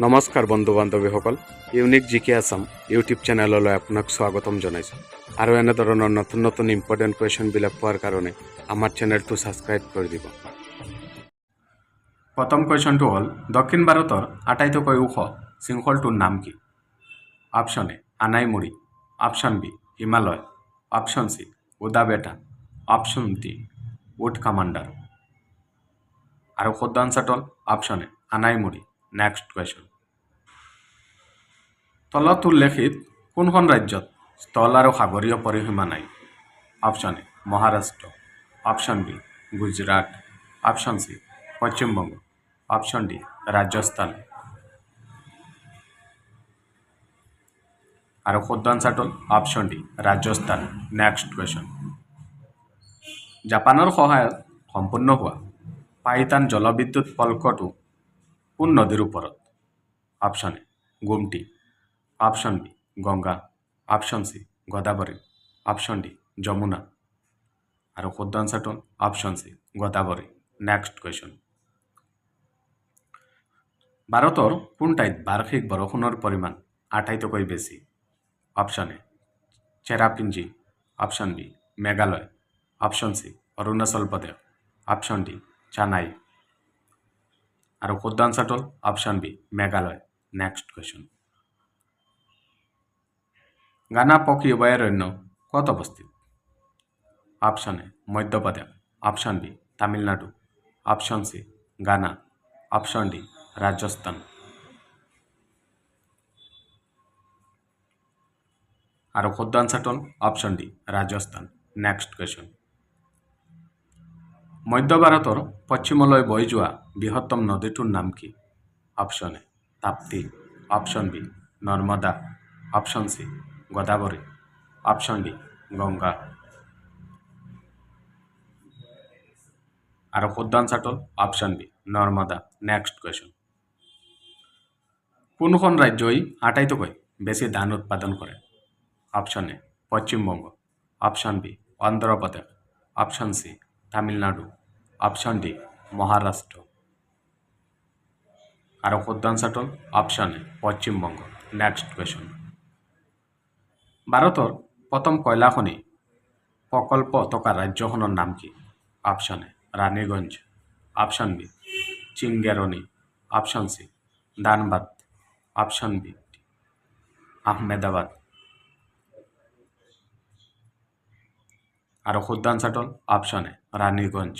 নমস্কাৰ বন্ধু বান্ধৱীসকল, ইউনিক জিকে আছাম ইউটিউব চেনেললৈ আপোনাক স্বাগতম জনাইছোঁ। আৰু এনেধৰণৰ নতুন নতুন ইম্পৰ্টেণ্ট কুৱেশ্যনবিলাক পোৱাৰ কাৰণে আমাৰ চেনেলটো ছাবস্ক্ৰাইব কৰি দিব। প্ৰথম কুৱেশ্যনটো হ'ল, দক্ষিণ ভাৰতৰ আটাইতকৈ ওখ শৃংখলটোৰ নাম কি? Option A Anaimudi, option B Himalaya, option C Doddabetta, option D উড কামাণ্ডাৰ। আৰু শুদ্ধ আনচাৰটো হ'ল option A Anaimudi. Next question, তলত উল্লেখিত কোনখন ৰাজ্যত স্থল আৰু সাগৰীয় পৰিসীমা নাই? Option A Maharashtra, option B Gujarat, option C Paschimbanga, option D Rajasthan. আৰু শুদ্ধ আনচাৰটো হ'ল option D Rajasthan. Next question, জাপানৰ সহায়ত সম্পূৰ্ণ হোৱা পাইথান জলবিদ্যুৎ প্ৰকল্পটো কোন নদীৰ ওপৰত? Option A Gomti, option B Ganga, option C Godavari, option D Yamuna. আৰু শুদ্ধ আনচাৰটো হ'ল option C Godavari. Next question, ভাৰতৰ কোন ঠাইত বাৰ্ষিক বৰষুণৰ পৰিমাণ আটাইতকৈ বেছি? Option A Cherrapunji, option B Meghalaya, option C Arunachal Pradesh, option D Chennai. আৰু শুদ্ধ আনচাৰটো হ'ল option B Meghalaya. Next question, Ghana পক্ষী অভয়াৰণ্য ক'ত অৱস্থিত? Option A Madhya Pradesh, option B Tamil Nadu, option C Ghana, option D Rajasthan. আৰু শুদ্ধ আনচাৰটো হ'ল option D Rajasthan. Next question, মধ্য ভাৰতৰ পশ্চিমলৈ বৈ যোৱা বৃহত্তম নদীটোৰ নাম কি? Option A Tapti, option B Narmada, option C Godavari, option D Ganga. আৰু শুদ্ধ আনচাৰটো হ'ল option B Narmada. Next question, কোনখন ৰাজ্যই আটাইতকৈ বেছি ধান উৎপাদন কৰে? Option A Paschimbanga, option B Andhra Pradesh, option C Tamil Nadu, option D Maharashtra. আৰু শুদ্ধ আনচাৰটো হ'ল option A Paschimbanga. Next question, ভাৰতৰ প্ৰথম কয়লা খনি প্ৰকল্প থকা ৰাজ্যখনৰ নাম কি? Option A Raniganj, option B Singareni, option C Dhanbad, option B Ahmedabad. আৰু শুদ্ধ আনচাৰটো হ'ল option A Raniganj.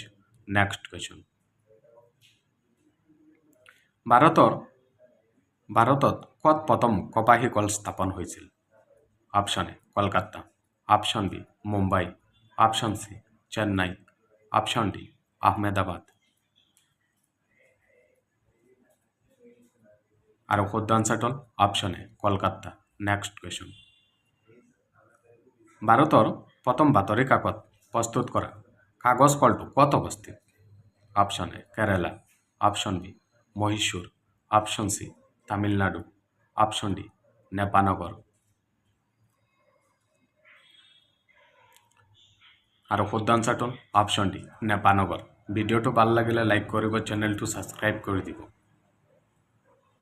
Next question, ভাৰতত ক'ত প্ৰথম কপাহী কল স্থাপন হৈছিল? Option A Kolkata, option B Mumbai, option C Chennai, option D Ahmedabad. আৰু শুদ্ধ আনচাৰটো হ'ল option A Kolkata. Next question, ভাৰতৰ প্ৰথম বাতৰি কাকত প্ৰস্তুত কৰা কাগজ কলটো ক'ত অৱস্থিত? Option A Kerala, option B Mahishur, option C Tamil Nadu, option D Nepanagar. আৰু শুদ্ধ আনচাৰটো হ'ল অপশ্যন ডি নেপানগৰ। ভিডিঅ'টো ভাল লাগিলে লাইক কৰিব, চেনেলটো ছাবস্ক্ৰাইব কৰি দিব।